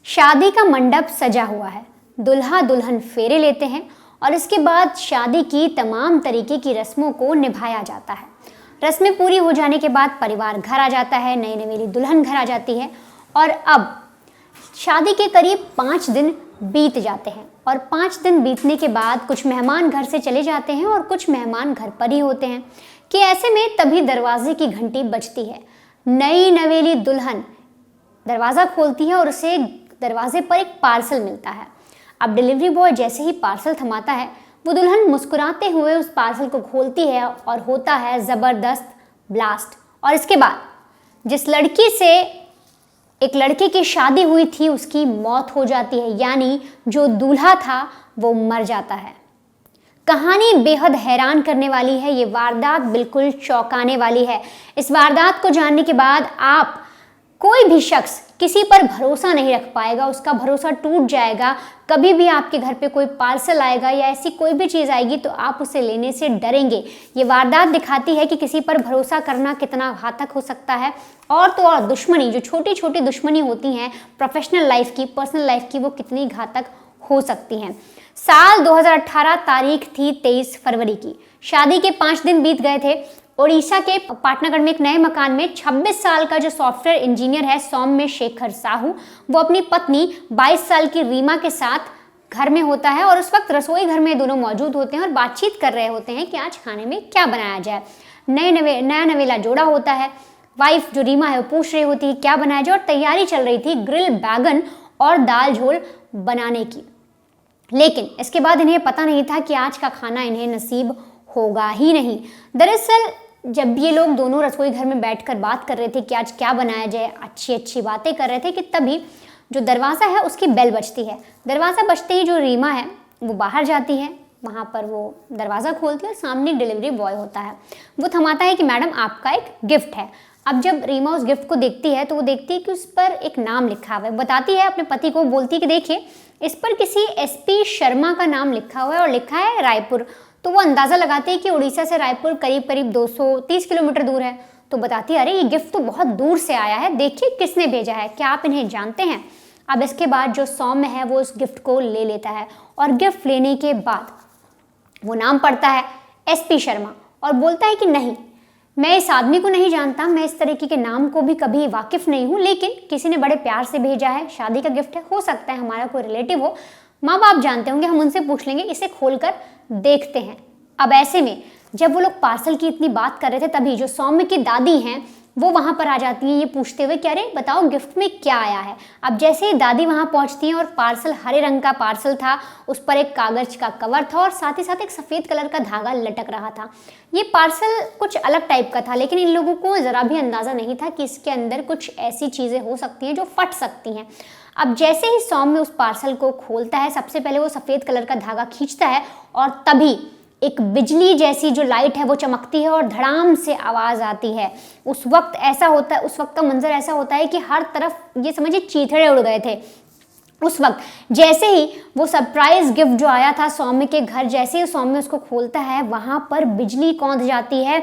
शादी का मंडप सजा हुआ है, दुल्हा दुल्हन फेरे लेते हैं और इसके बाद शादी की तमाम तरीके की रस्मों को निभाया जाता है। रस्में पूरी हो जाने के बाद परिवार घर आ जाता है, नई नवेली दुल्हन घर आ जाती है और अब शादी के करीब 5 दिन बीत जाते हैं और 5 दिन बीतने के बाद कुछ मेहमान घर से चले जाते हैं और कुछ मेहमान घर पर ही होते हैं कि ऐसे में तभी दरवाजे की घंटी बजती है। नई नवेली दुल्हन दरवाज़ा खोलती है और उसे दरवाजे पर एक पार्सल मिलता है। अब डिलीवरी बॉय जैसे ही पार्सल थमाता है, वो दुल्हन मुस्कुराते हुए उस पार्सल को खोलती है और होता है ज़बरदस्त ब्लास्ट। और इसके बाद जिस लड़की से एक लड़के की शादी हुई थी उसकी मौत हो जाती है, यानी जो दूल्हा था वो मर जाता है। कहानी बेहद हैरान करने वाली है, ये वारदात बिल्कुल चौंकाने वाली है। इस वारदात को जानने के बाद आप कोई भी शख्स किसी पर भरोसा नहीं रख पाएगा, उसका भरोसा टूट जाएगा। कभी भी आपके घर पे कोई पार्सल आएगा या ऐसी कोई भी चीज़ आएगी तो आप उसे लेने से डरेंगे। ये वारदात दिखाती है कि किसी पर भरोसा करना कितना घातक हो सकता है। और तो और दुश्मनी, जो छोटी छोटी दुश्मनी होती हैं प्रोफेशनल लाइफ की, पर्सनल लाइफ की, वो कितनी घातक हो सकती हैं। साल 2018, तारीख थी 23 फरवरी की। शादी के 5 दिन बीत गए थे। ओडिशा के पाटनागढ़ में एक नए मकान में 26 साल का जो सॉफ्टवेयर इंजीनियर है सौम्य शेखर साहू, वो अपनी पत्नी 22 साल की रीमा के साथ घर में होता है और उस वक्त रसोई घर में दोनों मौजूद होते हैं और बातचीत कर रहे होते हैं कि आज खाने में क्या बनाया जाए। नया नवेला जोड़ा होता है। वाइफ जो रीमा है वो पूछ रही होती है क्या बनाया जाए और तैयारी चल रही थी ग्रिल बैगन और दाल झोल बनाने की। लेकिन इसके बाद इन्हें पता नहीं था कि आज का खाना इन्हें नसीब होगा ही नहीं। दरअसल जब ये लोग दोनों रसोई घर में बैठकर बात कर रहे थे कि आज क्या बनाया जाए, अच्छी अच्छी बातें कर रहे थे कि तभी जो दरवाज़ा है उसकी बेल बजती है। दरवाज़ा बजते ही जो रीमा है वो बाहर जाती है, वहाँ पर वो दरवाज़ा खोलती है और सामने डिलीवरी बॉय होता है। वो थमाता है कि मैडम आपका एक गिफ्ट है। अब जब रीमा उस गिफ्ट को देखती है तो वो देखती है कि उस पर एक नाम लिखा हुआ है। बताती है अपने पति को, बोलती है कि देखिए इस पर किसी SP शर्मा का नाम लिखा हुआ है और लिखा है रायपुर। तो वो अंदाज़ा लगाते हैं कि उड़ीसा से रायपुर करीब करीब 230 किलोमीटर दूर है। तो बताती है अरे ये गिफ्ट तो बहुत दूर से आया है, देखिए किसने भेजा है, क्या आप इन्हें जानते हैं। अब इसके बाद जो सौम्य है वो उस गिफ्ट को ले लेता है और गिफ्ट लेने के बाद वो नाम पढ़ता है SP शर्मा और बोलता है कि नहीं, मैं इस आदमी को नहीं जानता, मैं इस तरीके के नाम को भी कभी वाकिफ़ नहीं हूँ, लेकिन किसी ने बड़े प्यार से भेजा है, शादी का गिफ्ट है, हो सकता है हमारा कोई रिलेटिव हो, माँ बाप जानते होंगे, हम उनसे पूछ लेंगे, इसे खोलकर देखते हैं। अब ऐसे में जब वो लोग पार्सल की इतनी बात कर रहे थे तभी जो सौम्य की दादी हैं वो वहाँ पर आ जाती हैं ये पूछते हुए कि अरे बताओ गिफ्ट में क्या आया है। अब जैसे ही दादी वहाँ पहुँचती हैं और पार्सल हरे रंग का पार्सल था, उस पर एक कागज़ का कवर था और साथ ही साथ एक सफ़ेद कलर का धागा लटक रहा था। ये पार्सल कुछ अलग टाइप का था, लेकिन इन लोगों को ज़रा भी अंदाज़ा नहीं था कि इसके अंदर कुछ ऐसी चीज़ें हो सकती हैं जो फट सकती हैं। अब जैसे ही सौम्य उस पार्सल को खोलता है, सबसे पहले वो सफ़ेद कलर का धागा खींचता है और तभी एक बिजली जैसी जो लाइट है वो चमकती है और धड़ाम से आवाज़ आती है। उस वक्त ऐसा होता है, उस वक्त का मंजर ऐसा होता है कि हर तरफ ये समझिए चीथड़े उड़ गए थे। उस वक्त जैसे ही वो सरप्राइज गिफ्ट जो आया था सौम्य के घर, जैसे ही सौम्य उसको खोलता है वहाँ पर बिजली कौंध जाती है।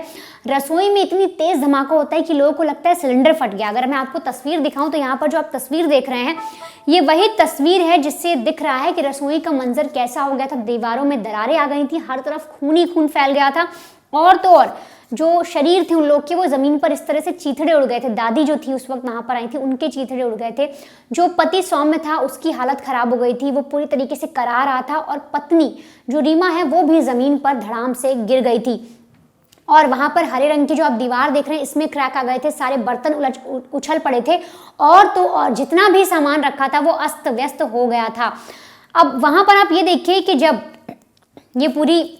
रसोई में इतनी तेज़ धमाका होता है कि लोगों को लगता है सिलेंडर फट गया। अगर मैं आपको तस्वीर दिखाऊं तो यहाँ पर जो आप तस्वीर देख रहे हैं ये वही तस्वीर है जिससे दिख रहा है कि रसोई का मंजर कैसा हो गया था। दीवारों में दरारें आ गई थी, हर तरफ खून ही खून फैल गया था और तो और जो शरीर थे उन लोग के वो ज़मीन पर इस तरह से चीथड़े उड़ गए थे। दादी जो थी उस वक्त वहाँ पर आई थी, उनके चीथड़े उड़ गए थे। जो पति सौम्य था उसकी हालत ख़राब हो गई थी, वो पूरी तरीके से करा रहा था और पत्नी जो रीमा है वो भी ज़मीन पर धड़ाम से गिर गई थी। और वहाँ पर हरे रंग की जो आप दीवार देख रहे हैं इसमें क्रैक आ गए थे, सारे बर्तन उछल पड़े थे और तो और जितना भी सामान रखा था वो अस्त व्यस्त हो गया था। अब वहाँ पर आप ये देखिए कि जब ये पूरी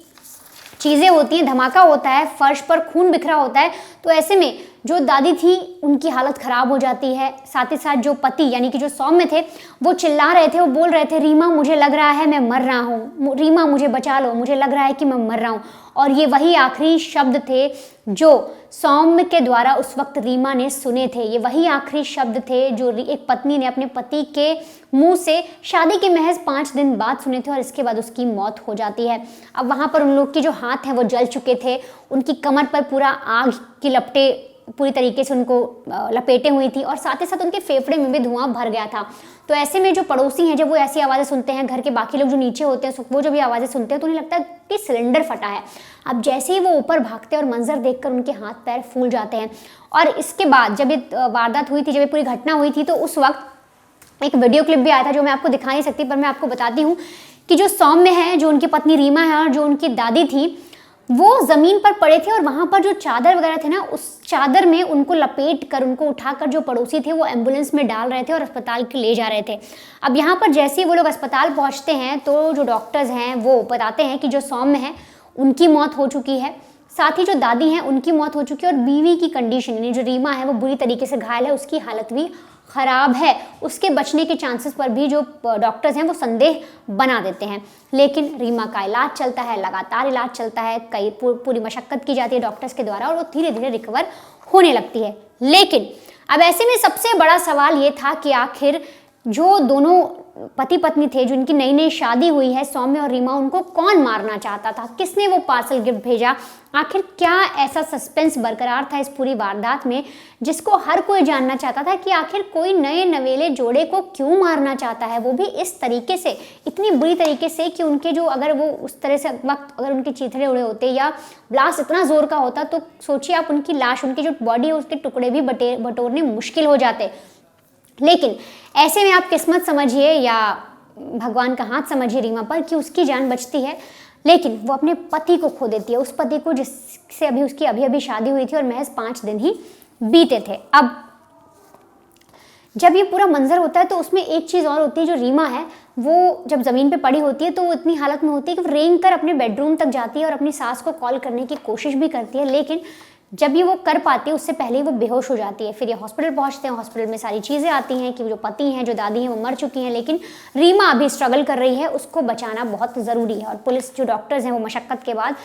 चीज़ें होती हैं, धमाका होता है, फर्श पर खून बिखरा होता है, तो ऐसे में जो दादी थी उनकी हालत ख़राब हो जाती है। साथ ही साथ जो पति यानी कि जो सौम्य थे वो चिल्ला रहे थे, वो बोल रहे थे रीमा मुझे लग रहा है मैं मर रहा हूँ, रीमा मुझे बचा लो, मुझे लग रहा है कि मैं मर रहा हूँ। और ये वही आखिरी शब्द थे जो सौम्य के द्वारा उस वक्त रीमा ने सुने थे। ये वही आखिरी शब्द थे जो एक पत्नी ने अपने पति के मुंह से शादी के महज 5 दिन बाद सुने थे और इसके बाद उसकी मौत हो जाती है। अब वहाँ पर उन लोग के जो हाथ हैं वो जल चुके थे, उनकी कमर पर पूरा आग की लपटें पूरी तरीके से उनको लपेटे हुई थी और साथ ही साथ उनके फेफड़े में भी धुआं भर गया था। तो ऐसे में जो पड़ोसी हैं जब वो ऐसी आवाज़ें सुनते हैं, घर के बाकी लोग जो नीचे होते हैं वो जब ये आवाज़ें सुनते हैं तो उन्हें लगता है कि सिलेंडर फटा है। अब जैसे ही वो ऊपर भागते हैं और मंजर देखकर उनके हाथ पैर फूल जाते हैं। और इसके बाद जब ये वारदात हुई थी, जब ये पूरी घटना हुई थी, तो उस वक्त एक वीडियो क्लिप भी आया था जो मैं आपको दिखा नहीं सकती, पर मैं आपको बताती हूँ कि जो सौम्य है, जो उनकी पत्नी रीमा है और जो उनकी दादी थी, वो ज़मीन पर पड़े थे और वहाँ पर जो चादर वगैरह थे ना, उस चादर में उनको लपेट कर, उनको उठाकर जो पड़ोसी थे वो एम्बुलेंस में डाल रहे थे और अस्पताल के ले जा रहे थे। अब यहाँ पर जैसे ही वो लोग अस्पताल पहुँचते हैं तो जो डॉक्टर्स हैं वो बताते हैं कि जो सौम्य है उनकी मौत हो चुकी है, साथ ही जो दादी हैं उनकी मौत हो चुकी है और बीवी की कंडीशन यानी जो रीमा है वो बुरी तरीके से घायल है, उसकी हालत भी ख़राब है। उसके बचने के चांसेस पर भी जो डॉक्टर्स हैं वो संदेह बना देते हैं। लेकिन रीमा का इलाज चलता है, लगातार इलाज चलता है, कई पूरी मशक्क़त की जाती है डॉक्टर्स के द्वारा और वो धीरे धीरे रिकवर होने लगती है। लेकिन अब ऐसे में सबसे बड़ा सवाल ये था कि आखिर जो दोनों पति पत्नी थे, जो इनकी नई नई शादी हुई है, सौम्य और रीमा, उनको कौन मारना चाहता था, किसने वो पार्सल गिफ्ट भेजा, आखिर क्या ऐसा सस्पेंस बरकरार था इस पूरी वारदात में जिसको हर कोई जानना चाहता था कि आखिर कोई नए नवेले जोड़े को क्यों मारना चाहता है, वो भी इस तरीके से, इतनी बुरी तरीके से कि उनके जो, अगर वो उस तरह से वक्त अगर उनके चीथड़े उड़े होते या ब्लास्ट इतना जोर का होता तो सोचिए आप, उनकी लाश, उनकी जो बॉडी है उसके टुकड़े भी बटोरने मुश्किल हो जाते। लेकिन ऐसे में आप किस्मत समझिए या भगवान का हाथ समझिए रीमा पर कि उसकी जान बचती है, लेकिन वो अपने पति को खो देती है, उस पति को जिससे उसकी अभी शादी हुई थी और महज 5 दिन ही बीते थे। अब जब ये पूरा मंजर होता है तो उसमें एक चीज़ और होती है, जो रीमा है वो जब ज़मीन पे पड़ी होती है तो वो इतनी हालत में होती है कि वो रेंग कर अपने बेडरूम तक जाती है और अपनी सास को कॉल करने की कोशिश भी करती है, लेकिन जब ये वो कर पाती है उससे पहले ही वो बेहोश हो जाती है। फिर ये हॉस्पिटल पहुंचते हैं, हॉस्पिटल में सारी चीज़ें आती हैं कि जो पति हैं, जो दादी हैं, वो मर चुकी हैं, लेकिन रीमा अभी स्ट्रगल कर रही है, उसको बचाना बहुत ज़रूरी है। और पुलिस, जो डॉक्टर्स हैं, वो मशक्क़त के बाद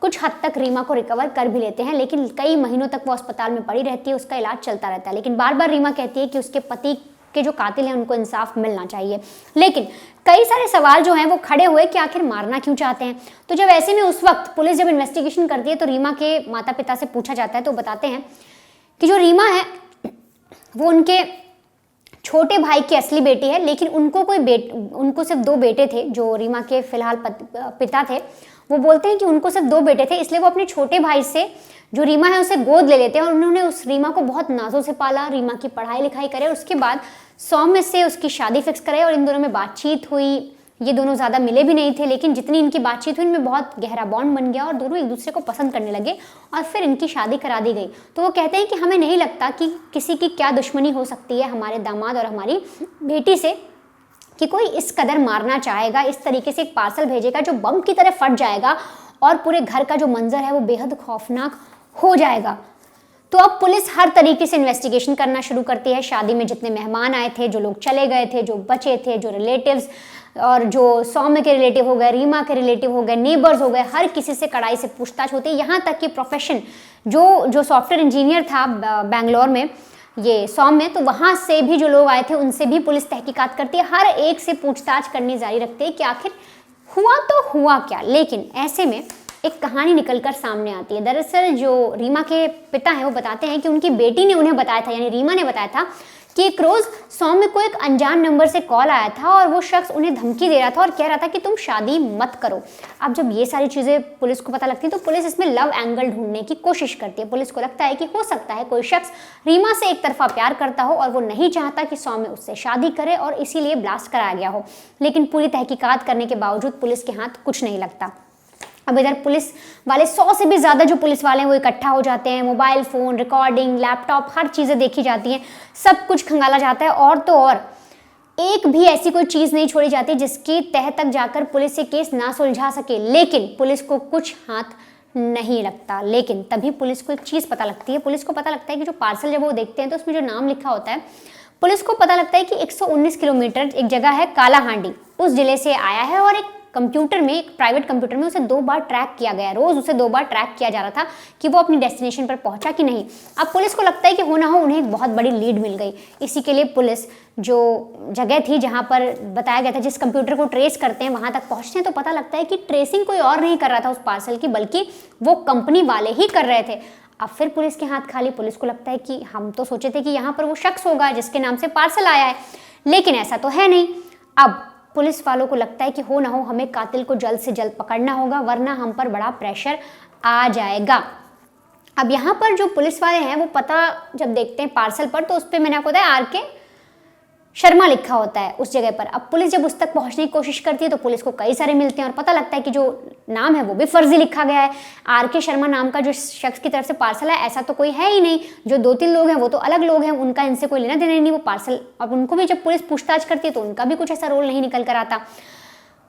कुछ हद तक रीमा को रिकवर कर भी लेते हैं, लेकिन कई महीनों तक वो अस्पताल में पड़ी रहती है, उसका इलाज चलता रहता है। लेकिन बार बार रीमा कहती है कि उसके पति के जो कातिल हैं उनको इंसाफ मिलना चाहिए। लेकिन कई सारे सवाल जो हैं वो खड़े हुए कि आखिर मारना क्यों चाहते हैं। तो जब ऐसे में उस वक्त पुलिस जब इन्वेस्टिगेशन करती है तो रीमा के माता पिता से पूछा जाता है, तो बताते हैं कि जो रीमा है वो उनके छोटे भाई की असली बेटी है, लेकिन उनको सिर्फ 2 बेटे थे। जो रीमा के फिलहाल पिता थे वो बोलते हैं कि उनको सिर्फ 2 बेटे थे, इसलिए वो अपने छोटे भाई से, जो रीमा है, उसे गोद ले लेते हैं और उन्होंने उस रीमा को बहुत नाजों से पाला, रीमा की पढ़ाई लिखाई करे और उसके बाद सौम्य से उसकी शादी फिक्स करे और इन दोनों में बातचीत हुई। ये दोनों ज़्यादा मिले भी नहीं थे, लेकिन जितनी इनकी बातचीत हुई इनमें बहुत गहरा बॉन्ड बन गया और दोनों एक दूसरे को पसंद करने लगे और फिर इनकी शादी करा दी गई। तो वो कहते हैं कि हमें नहीं लगता कि किसी की क्या दुश्मनी हो सकती है हमारे दामाद और हमारी बेटी से कि कोई इस कदर मारना चाहेगा, इस तरीके से एक पार्सल भेजेगा जो बम की तरह फट जाएगा और पूरे घर का जो मंजर है वो बेहद खौफनाक हो जाएगा। तो अब पुलिस हर तरीके से इन्वेस्टिगेशन करना शुरू करती है। शादी में जितने मेहमान आए थे, जो लोग चले गए थे, जो बचे थे, जो रिलेटिव्स और जो सौम्य के रिलेटिव हो गए, रीमा के रिलेटिव हो गए, नेबर्स हो गए, हर किसी से कड़ाई से पूछताछ होती है। यहाँ तक कि प्रोफेशन जो सॉफ्टवेयर इंजीनियर था बेंगलोर में, ये सौम्य, तो वहाँ से भी जो लोग आए थे उनसे भी पुलिस तहकीकात करती है, हर एक से पूछताछ करनी जारी रखती है कि आखिर हुआ तो हुआ क्या। लेकिन ऐसे में एक कहानी निकलकर सामने आती है। दरअसल जो रीमा के पिता हैं वो बताते हैं कि उनकी बेटी ने उन्हें बताया था, यानी रीमा ने बताया था कि एक रोज़ सौम्य को एक अनजान नंबर से कॉल आया था और वो शख्स उन्हें धमकी दे रहा था और कह रहा था कि तुम शादी मत करो। अब जब ये सारी चीज़ें पुलिस को पता लगती है तो पुलिस इसमें लव एंगल ढूंढने की कोशिश करती है। पुलिस को लगता है कि हो सकता है कोई शख्स रीमा से एक तरफा प्यार करता हो और वो नहीं चाहता कि सौम्य उससे शादी करे और इसीलिए ब्लास्ट कराया गया हो। लेकिन पूरी तहकीकात करने के बावजूद पुलिस के हाथ कुछ नहीं लगता। अब इधर पुलिस वाले 100 से भी ज़्यादा जो पुलिस वाले हैं वो इकट्ठा हो जाते हैं। मोबाइल फ़ोन, रिकॉर्डिंग, लैपटॉप, हर चीज़ें देखी जाती हैं, सब कुछ खंगाला जाता है। और तो और एक भी ऐसी कोई चीज़ नहीं छोड़ी जाती जिसकी तह तक जाकर पुलिस ये केस ना सुलझा सके। लेकिन पुलिस को कुछ हाथ नहीं लगता। लेकिन तभी पुलिस को एक चीज़ पता लगती है। पुलिस को पता लगता है कि जो पार्सल जब वो देखते हैं तो उसमें जो नाम लिखा होता है, पुलिस को पता लगता है कि 119 किलोमीटर एक जगह है कालाहांडी, उस जिले से आया है और एक कंप्यूटर में, एक प्राइवेट कंप्यूटर में उसे 2 बार ट्रैक किया गया। रोज़ उसे 2 बार ट्रैक किया जा रहा था कि वो अपनी डेस्टिनेशन पर पहुंचा कि नहीं। अब पुलिस को लगता है कि हो ना हो उन्हें एक बहुत बड़ी लीड मिल गई। इसी के लिए पुलिस जो जगह थी जहां पर बताया गया था जिस कंप्यूटर को ट्रेस करते हैं वहां तक पहुंचते हैं तो पता लगता है कि ट्रेसिंग कोई और नहीं कर रहा था उस पार्सल की, बल्कि वो कंपनी वाले ही कर रहे थे। अब फिर पुलिस के हाथ खाली। पुलिस को लगता है कि हम तो सोचे थे कि यहाँ पर वो शख्स होगा जिसके नाम से पार्सल आया है, लेकिन ऐसा तो है नहीं। अब पुलिस वालों को लगता है कि हो ना हो हमें कातिल को जल्द से जल्द पकड़ना होगा, वरना हम पर बड़ा प्रेशर आ जाएगा। अब यहाँ पर जो पुलिस वाले हैं वो पता जब देखते हैं पार्सल पर, तो उस पर मैंने आपको बताया RK शर्मा लिखा होता है उस जगह पर। अब पुलिस जब उस तक पहुंचने की कोशिश करती है तो पुलिस को कई सारे मिलते हैं और पता लगता है कि जो नाम है वो भी फर्जी लिखा गया है। RK शर्मा नाम का जो शख्स की तरफ से पार्सल है ऐसा तो कोई है ही नहीं। जो 2-3 लोग हैं वो तो अलग लोग हैं, उनका इनसे कोई लेना देना नहीं वो पार्सल। अब उनको भी जब पुलिस पूछताछ करती है तो उनका भी कुछ ऐसा रोल नहीं निकल कर आता।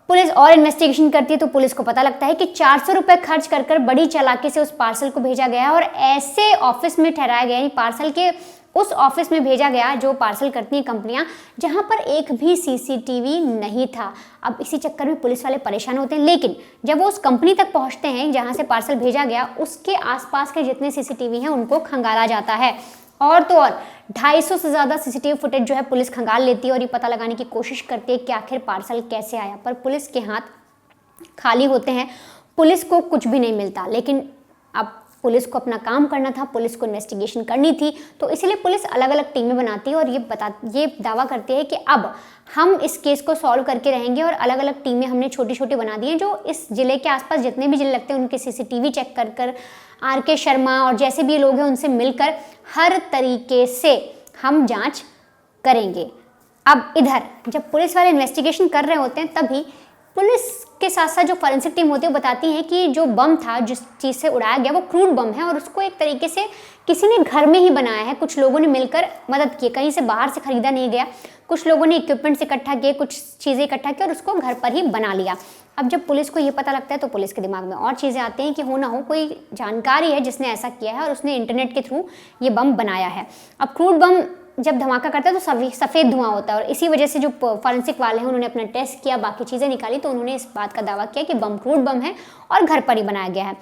पुलिस और इन्वेस्टिगेशन करती है तो पुलिस को पता लगता है कि 400 रुपये खर्च कर बड़ी चालाकी से उस पार्सल को भेजा गया है और ऐसे ऑफिस में ठहराया गया, यानी पार्सल के उस ऑफिस में भेजा गया जो पार्सल करती हैं कंपनियां, जहां पर एक भी CCTV नहीं था। अब इसी चक्कर में पुलिस वाले परेशान होते हैं, लेकिन जब वो उस कंपनी तक पहुंचते हैं जहां से पार्सल भेजा गया, उसके आसपास के जितने CCTV हैं उनको खंगाला जाता है। और तो और 250 से ज़्यादा CCTV फुटेज जो है पुलिस खंगाल लेती है और ये पता लगाने की कोशिश करती है कि आखिर पार्सल कैसे आया। पर पुलिस के हाथ खाली होते हैं, पुलिस को कुछ भी नहीं मिलता। लेकिन अब पुलिस को अपना काम करना था, पुलिस को इन्वेस्टिगेशन करनी थी, तो इसलिए पुलिस अलग अलग टीमें बनाती है और ये दावा करती है कि अब हम इस केस को सॉल्व करके रहेंगे। और अलग अलग टीमें हमने छोटी छोटी बना दी हैं जो इस ज़िले के आसपास जितने भी ज़िले लगते हैं उनके CCTV चेक कर RK शर्मा और जैसे भी लोग हैं उनसे मिलकर हर तरीके से हम जाँच करेंगे। अब इधर जब पुलिस वाले इन्वेस्टिगेशन कर रहे होते हैं तभी पुलिस के साथ साथ जो फॉरेंसिक टीम होती है वो बताती है कि जो बम था जिस चीज़ से उड़ाया गया वो क्रूड बम है और उसको एक तरीके से किसी ने घर में ही बनाया है। कुछ लोगों ने मिलकर मदद की, कहीं से बाहर से खरीदा नहीं गया। कुछ लोगों ने इक्विपमेंट्स इकट्ठा किए, कुछ चीज़ें इकट्ठा की और उसको घर पर ही बना लिया। अब जब पुलिस को ये पता लगता है तो पुलिस के दिमाग में और चीज़ें आती हैं कि हो ना हो कोई जानकारी है जिसने ऐसा किया है और उसने इंटरनेट के थ्रू ये बम बनाया है। अब क्रूड बम जब धमाका करता है तो सफ़ेद धुआं होता है और इसी वजह से जो फॉरेंसिक वाले हैं उन्होंने अपना टेस्ट किया, बाकी चीज़ें निकाली तो उन्होंने इस बात का दावा किया कि बम क्रूड बम है और घर पर ही बनाया गया है।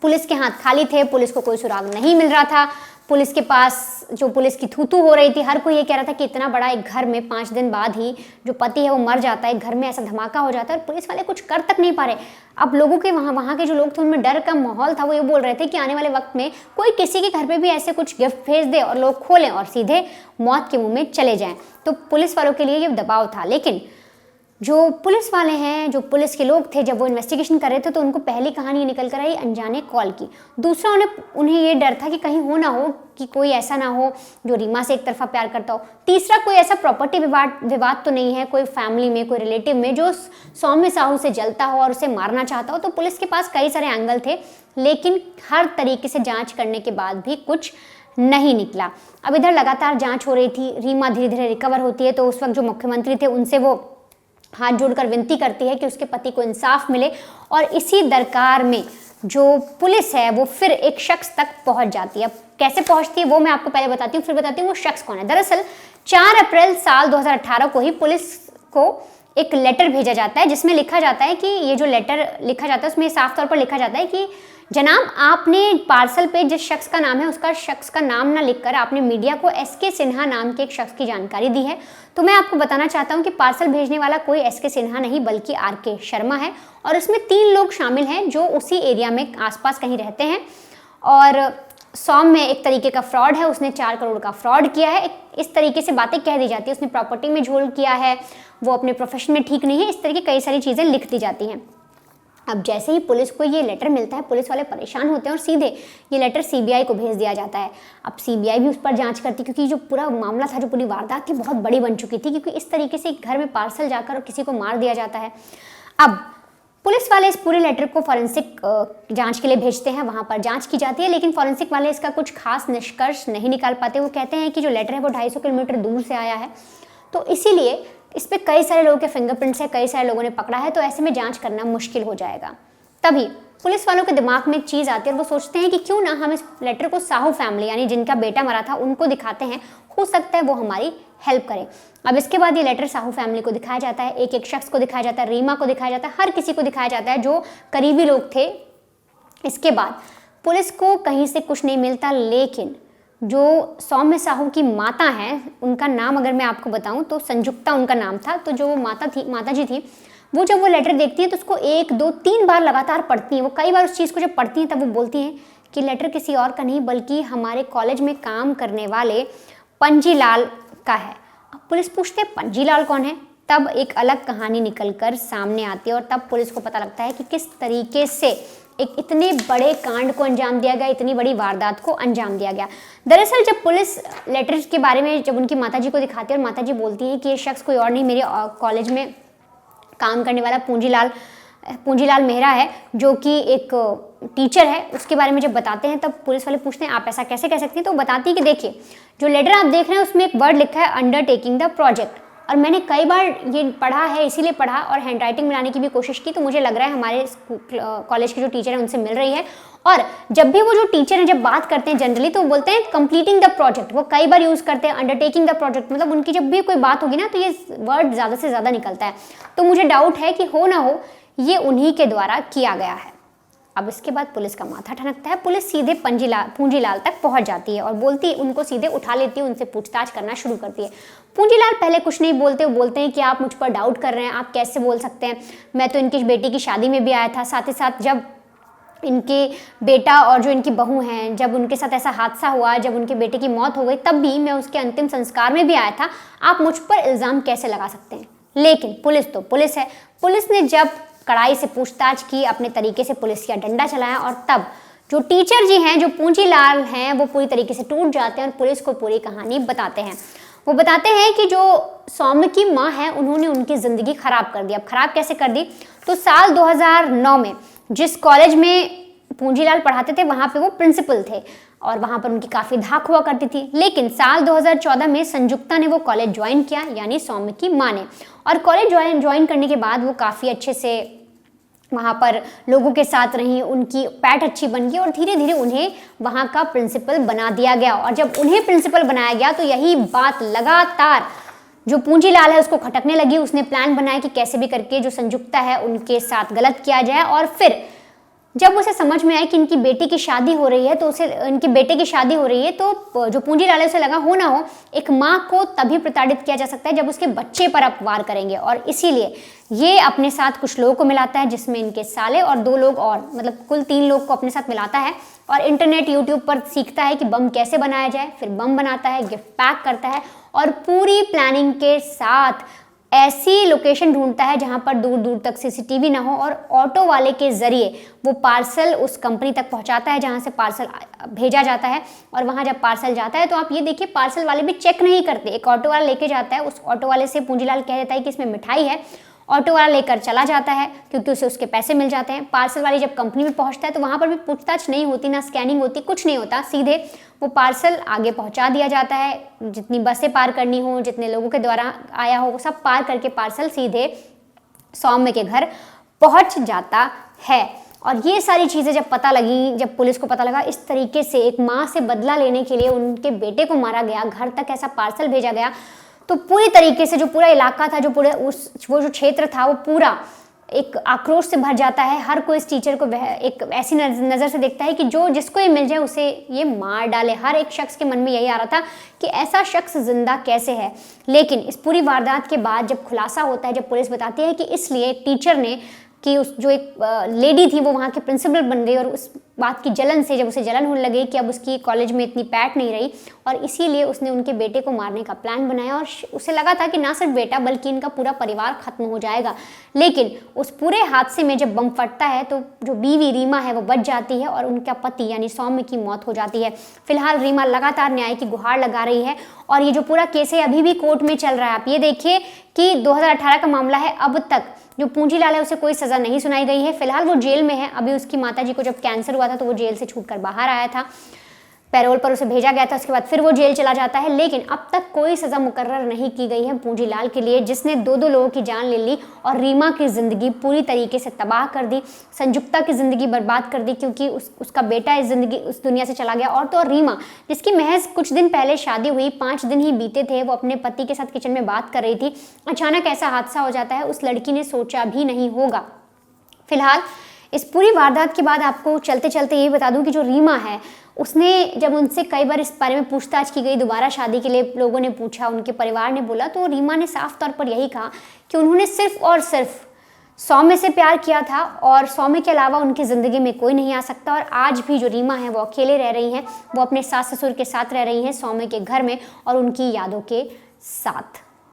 पुलिस के हाथ खाली थे, पुलिस को कोई सुराग नहीं मिल रहा था। पुलिस के पास जो पुलिस की थू हो रही थी, हर कोई ये कह रहा था कि इतना बड़ा एक घर में 5 दिन बाद ही जो पति है वो मर जाता है, घर में ऐसा धमाका हो जाता है और पुलिस वाले कुछ कर तक नहीं पा रहे। अब लोगों के वहाँ के जो लोग थे उनमें डर का माहौल था, वो ये बोल रहे थे कि आने वाले वक्त में कोई किसी के घर पे भी ऐसे कुछ गिफ्ट भेज दे और लोग खोलें और सीधे मौत के मुंह में चले जाएं। तो पुलिस वालों के लिए ये दबाव था। लेकिन जो पुलिस वाले हैं, जो पुलिस के लोग थे, जब वो इन्वेस्टिगेशन कर रहे थे तो उनको पहली कहानी ये निकल कर आई अनजाने कॉल की। दूसरा उन्हें ये डर था कि कहीं हो ना हो कि कोई ऐसा ना हो जो रीमा से एक तरफा प्यार करता हो। तीसरा कोई ऐसा प्रॉपर्टी विवाद तो नहीं है कोई फैमिली में, कोई रिलेटिव में जो सौम्य साहू से जलता हो और उसे मारना चाहता हो। तो पुलिस के पास कई सारे एंगल थे, लेकिन हर तरीके से जाँच करने के बाद भी कुछ नहीं निकला। अब इधर लगातार जाँच हो रही थी, रीमा धीरे धीरे रिकवर होती है तो उस वक्त जो मुख्यमंत्री थे उनसे वो हाथ जोड़कर विनती करती है कि उसके पति को इंसाफ मिले। और इसी दरकार में जो पुलिस है वो फिर एक शख्स तक पहुंच जाती है। अब कैसे पहुंचती है वो मैं आपको पहले बताती हूँ, फिर बताती हूँ वो शख्स कौन है। दरअसल 4 अप्रैल साल 2018 को ही पुलिस को एक लेटर भेजा जाता है जिसमें लिखा जाता है कि ये जो लेटर लिखा जाता है उसमें साफ तौर पर लिखा जाता है कि जनाब, आपने पार्सल पे जिस शख्स का नाम है उसका शख्स का नाम ना लिखकर आपने मीडिया को SK सिन्हा नाम के एक शख्स की जानकारी दी है। तो मैं आपको बताना चाहता हूं कि पार्सल भेजने वाला कोई SK सिन्हा नहीं बल्कि RK शर्मा है और इसमें 3 लोग शामिल हैं जो उसी एरिया में आसपास कहीं रहते हैं। और सौम में एक तरीके का फ्रॉड है, उसने 4 करोड़ का फ्रॉड किया है, इस तरीके से बातें कह दी जाती है। उसने प्रॉपर्टी में झोल किया है, वो अपने प्रोफेशन में ठीक नहीं है, इस तरह की कई सारी चीज़ें लिख दी जाती हैं। अब जैसे ही पुलिस को ये लेटर मिलता है पुलिस वाले परेशान होते हैं और सीधे ये लेटर CBI को भेज दिया जाता है। अब CBI भी उस पर जांच करती है क्योंकि जो पूरा मामला था, जो पूरी वारदात थी, बहुत बड़ी बन चुकी थी क्योंकि इस तरीके से घर में पार्सल जाकर किसी को मार दिया जाता है। अब पुलिस वाले इस पूरे लेटर को फॉरेंसिक जांच के लिए भेजते हैं, वहाँ पर जांच की जाती है, लेकिन फॉरेंसिक वाले इसका कुछ खास निष्कर्ष नहीं निकाल पाते। वो कहते हैं कि जो लेटर है वो 250 किलोमीटर दूर से आया है, तो इसीलिए इस पर कई सारे लोगों के फिंगरप्रिंट्स है, कई सारे लोगों ने पकड़ा है, तो ऐसे में जांच करना मुश्किल हो जाएगा। तभी पुलिस वालों के दिमाग में एक चीज़ आती है और वो सोचते हैं कि क्यों ना हम इस लेटर को साहू फैमिली यानी जिनका बेटा मरा था उनको दिखाते हैं, हो सकता है वो हमारी हेल्प करें। अब इसके बाद ये लेटर साहू फैमिली को दिखाया जाता है, एक एक शख्स को दिखाया जाता है, रीमा को दिखाया जाता है, हर किसी को दिखाया जाता है जो करीबी लोग थे। इसके बाद पुलिस को कहीं से कुछ नहीं मिलता, लेकिन जो सौम्य साहू की माता हैं, उनका नाम अगर मैं आपको बताऊं तो संजुक्ता उनका नाम था। तो जो वो माता जी थी, वो जब वो लेटर देखती है तो उसको 1, 2, 3 बार लगातार पढ़ती हैं। वो कई बार उस चीज़ को जब पढ़ती हैं तब वो बोलती हैं कि लेटर किसी और का नहीं बल्कि हमारे कॉलेज में काम करने वाले पंजीलाल का है। अब पुलिस पूछते हैं पंजीलाल कौन है। तब एक अलग कहानी निकलकर सामने आती है और तब पुलिस को पता लगता है कि किस तरीके से एक इतने बड़े कांड को अंजाम दिया गया, इतनी बड़ी वारदात को अंजाम दिया गया। दरअसल जब पुलिस लेटर्स के बारे में जब उनकी माताजी को दिखाती है और माताजी बोलती है कि ये शख्स कोई और नहीं मेरे कॉलेज में काम करने वाला पूंजीलाल मेहरा है, जो कि एक टीचर है, उसके बारे में जब बताते हैं तब पुलिस वाले पूछते हैं आप ऐसा कैसे कह सकती हैं। तो बताती है कि देखिए जो लेटर आप देख रहे हैं उसमें एक वर्ड लिखा है अंडरटेकिंग द प्रोजेक्ट, और मैंने कई बार ये पढ़ा है, इसीलिए पढ़ा और हैंडराइटिंग बनाने की भी कोशिश की, तो मुझे लग रहा है हमारे कॉलेज के जो टीचर हैं उनसे मिल रही है। और जब भी वो जो टीचर हैं जब बात करते हैं जनरली तो वो बोलते हैं कंप्लीटिंग द प्रोजेक्ट, वो कई बार यूज़ करते हैं अंडरटेकिंग द प्रोजेक्ट, मतलब उनकी जब भी कोई बात होगी ना तो ये वर्ड ज़्यादा से ज़्यादा निकलता है। तो मुझे डाउट है कि हो ना हो ये उन्हीं के द्वारा किया गया है। अब इसके बाद पुलिस का माथा ठनकता है। पुलिस सीधे पूंजीलाल तक पहुंच जाती है और बोलती है, उनको सीधे उठा लेती है, उनसे पूछताछ करना शुरू करती है। पूंजीलाल पहले कुछ नहीं बोलते, वो बोलते हैं कि आप मुझ पर डाउट कर रहे हैं, आप कैसे बोल सकते हैं, मैं तो इनकी बेटी की शादी में भी आया था, साथ ही साथ जब इनके बेटा और जो इनकी बहू हैं जब उनके साथ ऐसा हादसा हुआ, जब उनके बेटे की मौत हो गई तब भी मैं उसके अंतिम संस्कार में भी आया था, आप मुझ पर इल्ज़ाम कैसे लगा सकते हैं। लेकिन पुलिस तो पुलिस है, पुलिस ने जब कड़ाई से पूछताछ की, अपने तरीके से पुलिस का डंडा चलाया और तब जो टीचर जी हैं, जो पूंजीलाल हैं, वो पूरी तरीके से टूट जाते हैं और पुलिस को पूरी कहानी बताते हैं। वो बताते हैं कि जो सौम्य की माँ है उन्होंने उनकी ज़िंदगी ख़राब कर दी। अब ख़राब कैसे कर दी, तो साल 2009 में जिस कॉलेज में पूंजीलाल पढ़ाते थे वहाँ पे वो प्रिंसिपल थे और वहाँ पर उनकी काफ़ी धाक हुआ करती थी। लेकिन साल 2014 में संयुक्ता ने वो कॉलेज ज्वाइन किया, यानी सौम्य की माँ ने, और कॉलेज ज्वाइन करने के बाद वो काफ़ी अच्छे से वहाँ पर लोगों के साथ रही, उनकी पैठ अच्छी बन गई और धीरे धीरे उन्हें वहाँ का प्रिंसिपल बना दिया गया। और जब उन्हें प्रिंसिपल बनाया गया तो यही बात लगातार जो पूंजीलाल है उसको खटकने लगी। उसने प्लान बनाया कि कैसे भी करके जो संयुक्ता है उनके साथ गलत किया जाए, और फिर जब उसे समझ में आया कि इनकी बेटी की शादी हो रही है तो उसे इनके बेटे की शादी हो रही है तो जो पूंजीलाल है उसे लगा हो ना हो एक माँ को तभी प्रताड़ित किया जा सकता है जब उसके बच्चे पर आप वार करेंगे, और इसीलिए ये अपने साथ कुछ लोगों को मिलाता है जिसमें इनके साले और 2 लोग और, मतलब कुल 3 लोग को अपने साथ मिलाता है और इंटरनेट यूट्यूब पर सीखता है कि बम कैसे बनाया जाए। फिर बम बनाता है, गिफ्ट पैक करता है और पूरी प्लानिंग के साथ ऐसी लोकेशन ढूंढता है जहां पर दूर दूर तक सीसीटीवी ना हो, और ऑटो वाले के जरिए वो पार्सल उस कंपनी तक पहुंचाता है जहां से पार्सल भेजा जाता है। और वहां जब पार्सल जाता है तो आप ये देखिए पार्सल वाले भी चेक नहीं करते, एक ऑटो वाला लेके जाता है, उस ऑटो वाले से पूंजीलाल कह देता है कि इसमें मिठाई है, ऑटो वाला लेकर चला जाता है क्योंकि उसे उसके पैसे मिल जाते हैं। पार्सल वाले जब कंपनी में पहुंचता है तो वहाँ पर भी पूछताछ नहीं होती, ना स्कैनिंग होती, कुछ नहीं होता, सीधे वो पार्सल आगे पहुंचा दिया जाता है। जितनी बसें पार करनी हो, जितने लोगों के द्वारा आया हो, वो सब पार करके पार्सल सीधे सौम्य के घर पहुंच जाता है। और ये सारी चीज़ें जब पता लगी, जब पुलिस को पता लगा इस तरीके से एक माँ से बदला लेने के लिए उनके बेटे को मारा गया, घर तक ऐसा पार्सल भेजा गया, तो पूरी तरीके से जो पूरा इलाका था, जो पूरे वो जो क्षेत्र था वो पूरा एक आक्रोश से भर जाता है। हर कोई इस टीचर को एक ऐसी नज़र से देखता है कि जो जिसको ये मिल जाए उसे ये मार डाले। हर एक शख्स के मन में यही आ रहा था कि ऐसा शख्स जिंदा कैसे है। लेकिन इस पूरी वारदात के बाद जब खुलासा होता है, जब पुलिस बताती है कि इसलिए टीचर ने कि उस जो एक लेडी थी वो वहाँ के प्रिंसिपल बन गई, और उस बात की जलन से जब उसे जलन होने लगी कि अब उसकी कॉलेज में इतनी पैठ नहीं रही, और इसीलिए उसने उनके बेटे को मारने का प्लान बनाया। और उसे लगा था कि ना सिर्फ बेटा बल्कि इनका पूरा परिवार खत्म हो जाएगा। लेकिन उस पूरे हादसे में जब बम फटता है तो जो बीवी रीमा है वो बच जाती है और उनका पति यानी सौम्य की मौत हो जाती है। फिलहाल रीमा लगातार न्याय की गुहार लगा रही है और ये जो पूरा केस है अभी भी कोर्ट में चल रहा है। आप ये देखिए कि 2018 का मामला है, अब तक जो पूंजीलाल है उसे कोई सज़ा नहीं सुनाई गई है। फिलहाल वो जेल में है। अभी उसकी माताजी को जब कैंसर हुआ था तो वो जेल से छूटकर बाहर आया था, पैरोल पर उसे भेजा गया था, उसके बाद फिर वो जेल चला जाता है। लेकिन अब तक कोई सज़ा मुकर्रर नहीं की गई है पूंजीलाल के लिए, जिसने 2-2 लोगों की जान ले ली और रीमा की ज़िंदगी पूरी तरीके से तबाह कर दी, संयुक्ता की ज़िंदगी बर्बाद कर दी क्योंकि उसका बेटा इस दुनिया से चला गया। और तो और रीमा, जिसकी महज कुछ दिन पहले शादी हुई, 5 दिन ही बीते थे, वो अपने पति के साथ किचन में बात कर रही थी, अचानक ऐसा हादसा हो जाता है, उस लड़की ने सोचा भी नहीं होगा। फिलहाल इस पूरी वारदात के बाद आपको चलते चलते ये बता दूं कि जो रीमा है उसने जब उनसे कई बार इस बारे में पूछताछ की गई, दोबारा शादी के लिए लोगों ने पूछा, उनके परिवार ने बोला, तो रीमा ने साफ तौर पर यही कहा कि उन्होंने सिर्फ और सिर्फ सौम्य से प्यार किया था और सौम्य के अलावा उनकी ज़िंदगी में कोई नहीं आ सकता। और आज भी जो रीमा है वो अकेले रह रही हैं, वो अपने सास ससुर के साथ रह रही हैं, सौम्य के घर में और उनकी यादों के साथ।